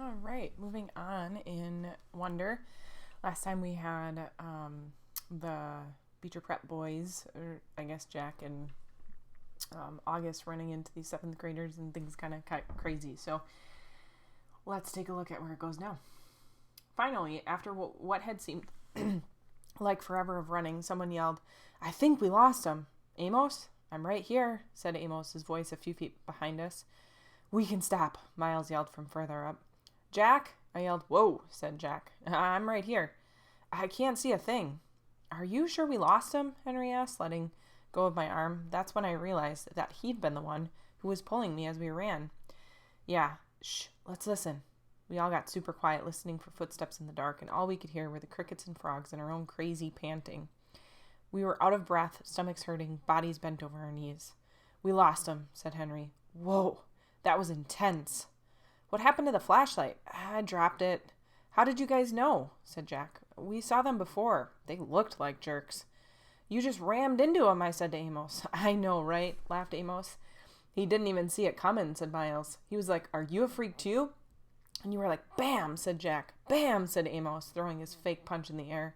All right, moving on in Wonder. Last time we had the Beecher Prep boys, or I guess Jack and August, running into these 7th graders, and things kind of got crazy. So let's take a look at where it goes now. Finally, after what had seemed like forever of running, someone yelled, "I think we lost him." "Amos? I'm right here," said Amos's voice a few feet behind us. "We can stop," Miles yelled from further up. "Jack?" I yelled. "Whoa," said Jack. "I'm right here." "I can't see a thing." "Are you sure we lost him?" Henry asked, letting go of my arm. That's when I realized that he'd been the one who was pulling me as we ran. "Yeah, shh, let's listen." We all got super quiet, listening for footsteps in the dark, and all we could hear were the crickets and frogs and our own crazy panting. We were out of breath, stomachs hurting, bodies bent over our knees. "We lost him," said Henry. "Whoa, that was intense." "What happened to the flashlight?" "I dropped it." "How did you guys know?" said Jack. "We saw them before. They looked like jerks." "You just rammed into them," I said to Amos. "I know, right?" laughed Amos. "He didn't even see it coming," said Miles. He was like, "Are you a freak too?" And you were like, "Bam," said Jack. "Bam," said Amos, throwing his fake punch in the air.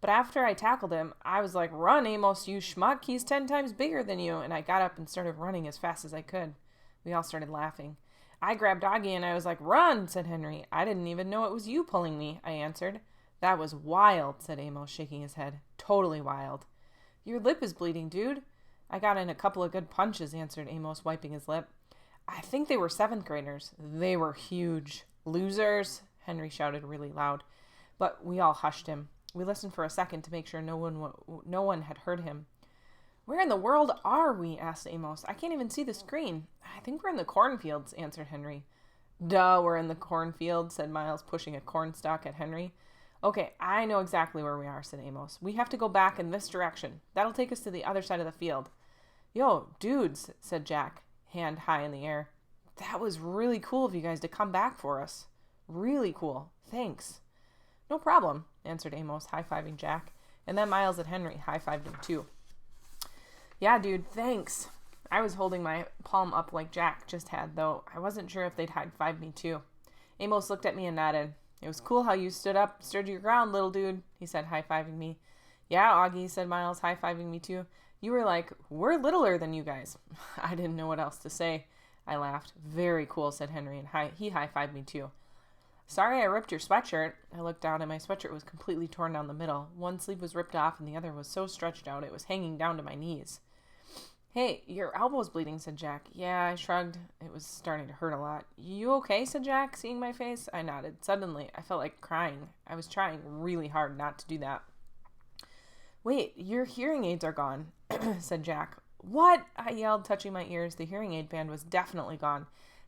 But after I tackled him, I was like, "Run, Amos, you schmuck. He's 10 times bigger than you." And I got up and started running as fast as I could. We all started laughing. I grabbed Auggie and I was like, "Run," said Henry. "I didn't even know it was you pulling me," I answered. "That was wild," said Amos, shaking his head. "Totally wild." "Your lip is bleeding, dude." "I got in a couple of good punches," answered Amos, wiping his lip. "I think they were 7th graders. They were huge." "Losers," Henry shouted really loud. But we all hushed him. We listened for a second to make sure no one had heard him. "Where in the world are we?" asked Amos. "I can't even see the screen." "I think we're in the cornfields," answered Henry. "Duh, we're in the cornfield," said Miles, pushing a cornstalk at Henry. "Okay, I know exactly where we are," said Amos. "We have to go back in this direction. That'll take us to the other side of the field." "Yo, dudes," said Jack, hand high in the air. "That was really cool of you guys to come back for us. Really cool. Thanks." "No problem," answered Amos, high-fiving Jack. And then Miles and Henry high-fived him too. "Yeah, dude, thanks." I was holding my palm up like Jack just had, though I wasn't sure if they'd high-five me too. Amos looked at me and nodded. "It was cool how you stood your ground, little dude," he said, high-fiving me. "Yeah, Auggie," said Miles, high-fiving me too. "You were like, we're littler than you guys." I didn't know what else to say. I laughed. "Very cool," said Henry, and he high-fived me too. "Sorry I ripped your sweatshirt." I looked down and my sweatshirt was completely torn down the middle. One sleeve was ripped off and the other was so stretched out it was hanging down to my knees. "Hey, your elbow's bleeding," said Jack. "Yeah," I shrugged. It was starting to hurt a lot. "You okay?" said Jack, seeing my face. I nodded. Suddenly, I felt like crying. I was trying really hard not to do that. "Wait, your hearing aids are gone," said Jack. "What?" I yelled, touching my ears. The hearing aid band was definitely gone.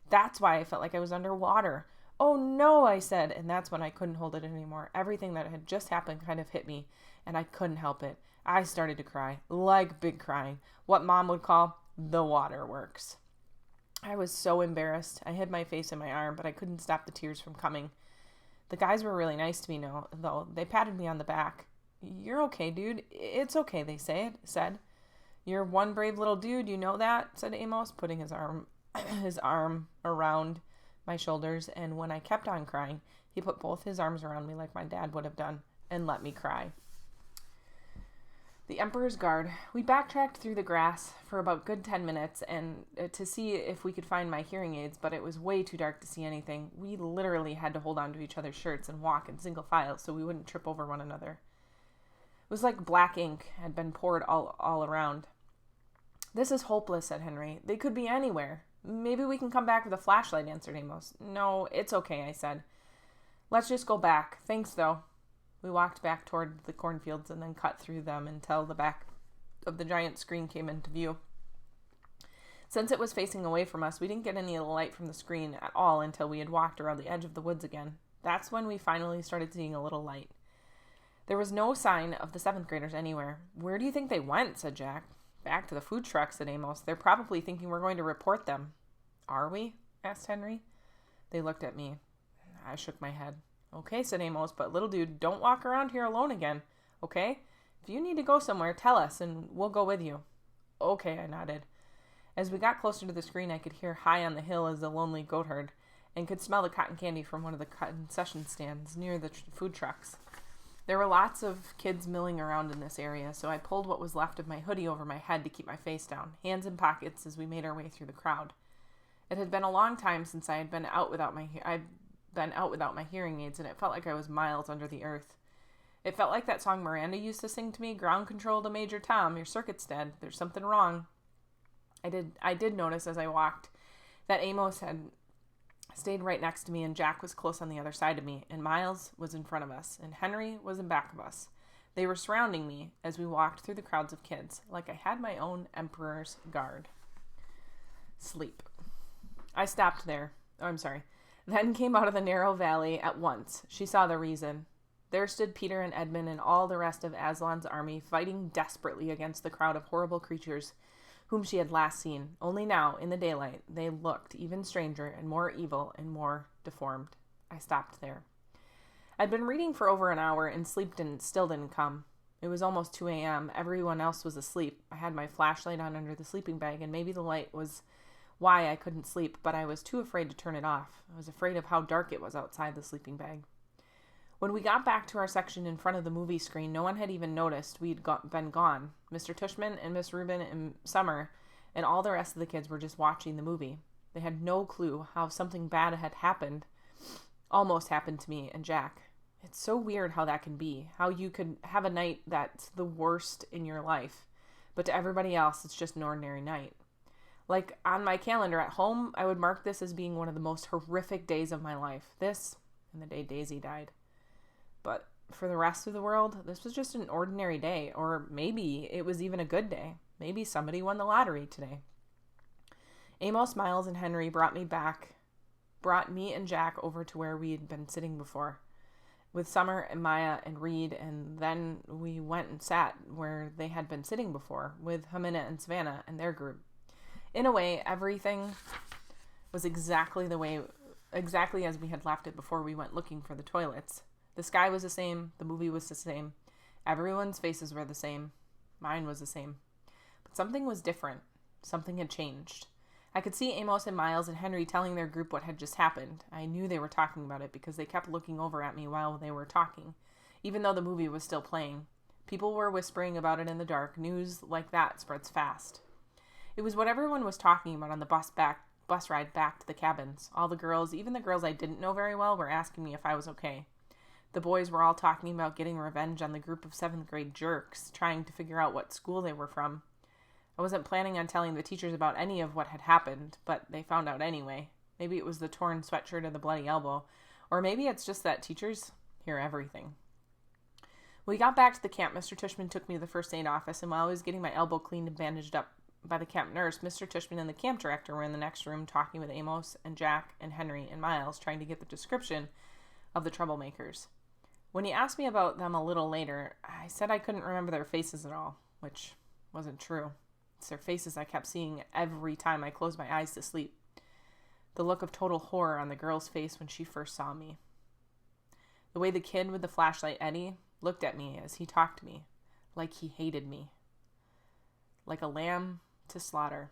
That's why I felt like I was underwater. "Oh no," I said, and that's when I couldn't hold it anymore. Everything that had just happened kind of hit me, and I couldn't help it. I started to cry, like big crying, what Mom would call the waterworks. I was so embarrassed. I hid my face in my arm, but I couldn't stop the tears from coming. The guys were really nice to me, though. They patted me on the back. "You're okay, dude. It's okay," they said. "You're one brave little dude, you know that?" said Amos, putting his arm around my shoulders, and when I kept on crying, he put both his arms around me like my dad would have done and let me cry. The Emperor's Guard. We backtracked through the grass for about good 10 minutes and to see if we could find my hearing aids, but it was way too dark to see anything. We literally had to hold on to each other's shirts and walk in single file so we wouldn't trip over one another. It was like black ink had been poured all around. "This is hopeless," said Henry. "They could be anywhere." "Maybe we can come back with a flashlight," answered Amos. "No, it's okay," I said. "Let's just go back. Thanks, though." We walked back toward the cornfields and then cut through them until the back of the giant screen came into view. Since it was facing away from us, we didn't get any of the light from the screen at all until we had walked around the edge of the woods again. That's when we finally started seeing a little light. There was no sign of the 7th graders anywhere. "Where do you think they went?" said Jack. "Back to the food truck," said Amos. "They're probably thinking we're going to report them." "Are we?" asked Henry. They looked at me. I shook my head. "Okay," said Amos, "but little dude, don't walk around here alone again, okay? If you need to go somewhere, tell us, and we'll go with you." "Okay," I nodded. As we got closer to the screen, I could hear High on the Hill as the lonely goat herd, and could smell the cotton candy from one of the concession stands near the food trucks. There were lots of kids milling around in this area, so I pulled what was left of my hoodie over my head to keep my face down, hands in pockets as we made our way through the crowd. It had been a long time since I'd been out without my hearing aids, and it felt like I was miles under the earth. It felt like that song Miranda used to sing to me, "Ground control to Major Tom, your circuit's dead, there's something wrong." I did notice as I walked that Amos had stayed right next to me, and Jack was close on the other side of me, and Miles was in front of us, and Henry was in back of us. They were surrounding me as we walked through the crowds of kids, like I had my own emperor's guard. Sleep. I stopped there. Then came out of the narrow valley at once. She saw the reason. There stood Peter and Edmund and all the rest of Aslan's army, fighting desperately against the crowd of horrible creatures whom she had last seen. Only now, in the daylight, they looked even stranger and more evil and more deformed. I stopped there. I'd been reading for over an hour, and sleep still didn't come. It was almost 2 a.m. Everyone else was asleep. I had my flashlight on under the sleeping bag, and maybe the light was why I couldn't sleep, but I was too afraid to turn it off. I was afraid of how dark it was outside the sleeping bag. When we got back to our section in front of the movie screen, no one had even noticed we'd been gone. Mr. Tushman and Miss Rubin and Summer and all the rest of the kids were just watching the movie. They had no clue how something bad had almost happened to me and Jack. It's so weird how that can be, how you could have a night that's the worst in your life, but to everybody else, it's just an ordinary night. Like on my calendar at home, I would mark this as being one of the most horrific days of my life. This and the day Daisy died. But for the rest of the world, this was just an ordinary day, or maybe it was even a good day. Maybe somebody won the lottery today. Amos, Miles, and Henry brought me and Jack over to where we had been sitting before, with Summer and Maya and Reed, and then we went and sat where they had been sitting before, with Hamina and Savannah and their group. In a way, everything was exactly as we had left it before we went looking for the toilets. The sky was the same. The movie was the same. Everyone's faces were the same. Mine was the same. But something was different. Something had changed. I could see Amos and Miles and Henry telling their group what had just happened. I knew they were talking about it because they kept looking over at me while they were talking, even though the movie was still playing. People were whispering about it in the dark. News like that spreads fast. It was what everyone was talking about on the bus ride back to the cabins. All the girls, even the girls I didn't know very well, were asking me if I was okay. The boys were all talking about getting revenge on the group of 7th grade jerks, trying to figure out what school they were from. I wasn't planning on telling the teachers about any of what had happened, but they found out anyway. Maybe it was the torn sweatshirt or the bloody elbow, or maybe it's just that teachers hear everything. When we got back to the camp, Mr. Tushman took me to the first aid office, and while I was getting my elbow cleaned and bandaged up by the camp nurse, Mr. Tushman and the camp director were in the next room talking with Amos and Jack and Henry and Miles, trying to get the description of the troublemakers. When he asked me about them a little later, I said I couldn't remember their faces at all, which wasn't true. It's their faces I kept seeing every time I closed my eyes to sleep. The look of total horror on the girl's face when she first saw me. The way the kid with the flashlight, Eddie, looked at me as he talked to me, like he hated me. Like a lamb to slaughter.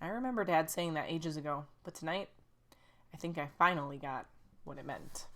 I remember Dad saying that ages ago, but tonight, I think I finally got what it meant.